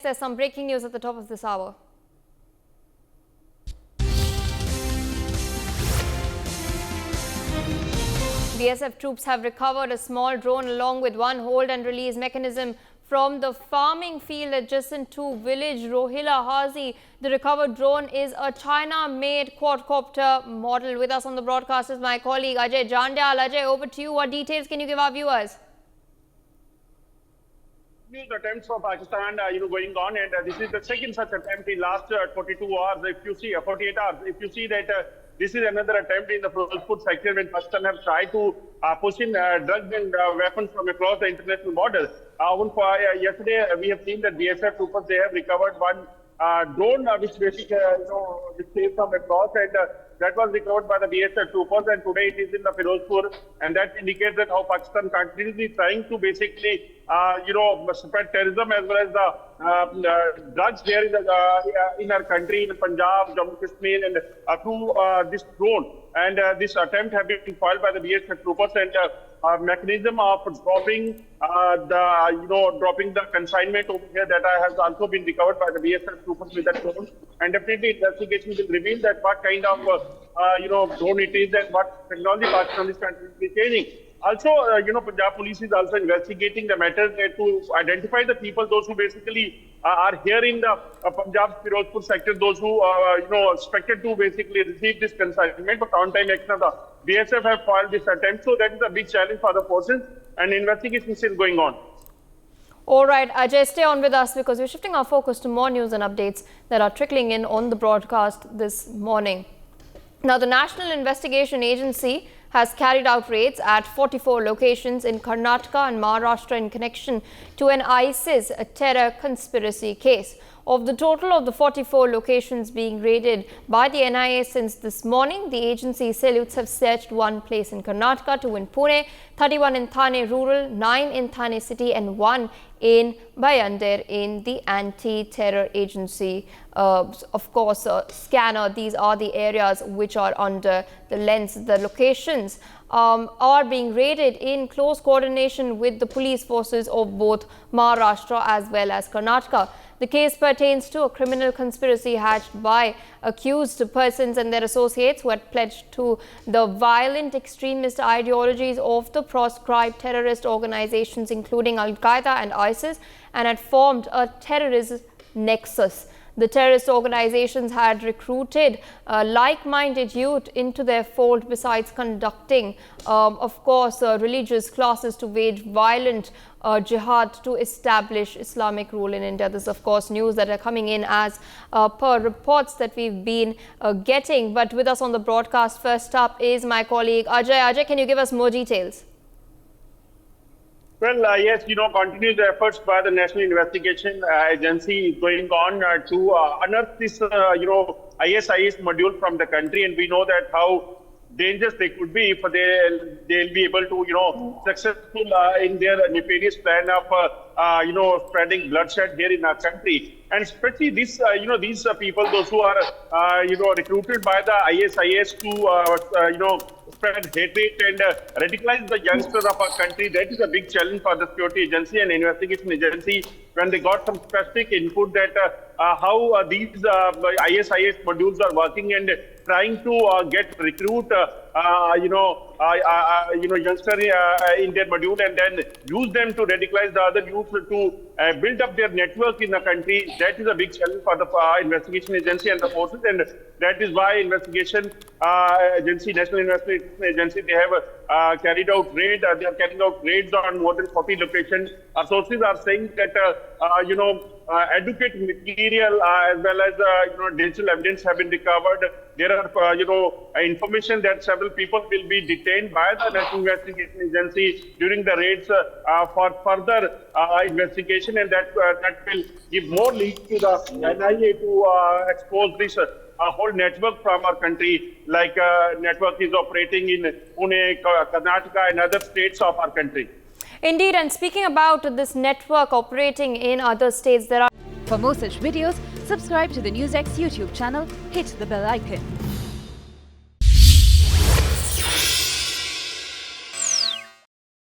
There's some breaking news at the top of this hour. BSF troops have recovered a small drone along with one hold and release mechanism from the farming field adjacent to village Rohila Hazi. The recovered drone is a China-made quadcopter model. With us on the broadcast is my colleague Ajay Jandyal. Ajay, over to you. What details can you give our viewers? News attempts from Pakistan, going on, and this is the second such attempt in last 42 hours. If you see 48 hours, if you see that this is another attempt in the Firozpur sector when Pakistan have tried to push in drugs and weapons from across the international border. Yesterday, we have seen that BSF troopers, they have recovered one drone which basically which came from across, and that was recovered by the BSF troopers, and today it is in the Firozpur, and that indicates that how Pakistan continuously trying to basically spread terrorism as well as the drugs here in our country, in Punjab, Jammu Kashmir, and through this drone. And this attempt has been foiled by the BSF troopers, and mechanism of dropping the consignment over here that has also been recovered by the BSF troopers with that drone. And definitely investigation will reveal that what kind of drone it is and what technology Pakistan is continuously changing. Also, Punjab police is also investigating the matter to identify the people, those who basically are here in the Punjab Firozpur sector, those who expected to basically receive this consignment, but on time action of the BSF have foiled this attempt. So that is a big challenge for the forces, and investigation is still going on. All right, Ajay, stay on with us because we're shifting our focus to more news and updates that are trickling in on the broadcast this morning. Now, the National Investigation Agency has carried out raids at 44 locations in Karnataka and Maharashtra in connection to an ISIS terror conspiracy case. Of the total of the 44 locations being raided by the NIA since this morning, the agency salutes have searched one place in Karnataka, 2 in Pune, 31 in Thane Rural, 9 in Thane City and 1 in Bayandir in the anti-terror agency. Of course, scanner. These are the areas which are under the lens. The locations are being raided in close coordination with the police forces of both Maharashtra as well as Karnataka. The case pertains to a criminal conspiracy hatched by accused persons and their associates who had pledged to the violent extremist ideologies of the proscribed terrorist organizations including Al-Qaeda and ISIS and had formed a terrorist nexus. The terrorist organizations had recruited like-minded youth into their fold besides conducting, religious classes to wage violent jihad to establish Islamic rule in India. This is, of course, news that are coming in as per reports that we've been getting. But with us on the broadcast, first up is my colleague Ajay. Ajay, can you give us more details? Well, yes, continuous efforts by the National Investigation Agency is going on to unearth this, ISIS module from the country, and we know that how dangerous they could be if they'll be able to, successful in their nefarious plan of, spreading bloodshed here in our country. And especially this, these people, those who are, recruited by the ISIS to, spread hatred and radicalize the youngsters of our country. That is a big challenge for the security agency and investigation agency when they got some specific input that how these ISIS modules are working and trying to recruit youngster in their module and then use them to radicalize the other youth to build up their network in the country. That is a big challenge for the investigation agency and the forces, and that is why investigation agency, National Investigation Agency, they have carried out raid. They are carrying out raids on more than 40 locations. Our sources are saying that adequate material as well as digital evidence have been recovered. There are information that several people will be detained by the National Investigation Agency during the raids for further investigation, and that will give more leads to the NIA to expose this whole network from our country, like network is operating in Pune, Karnataka and other states of our country. Indeed, and speaking about this network operating in other states, there are... For more such videos, subscribe to the NewsX YouTube channel, hit the bell icon.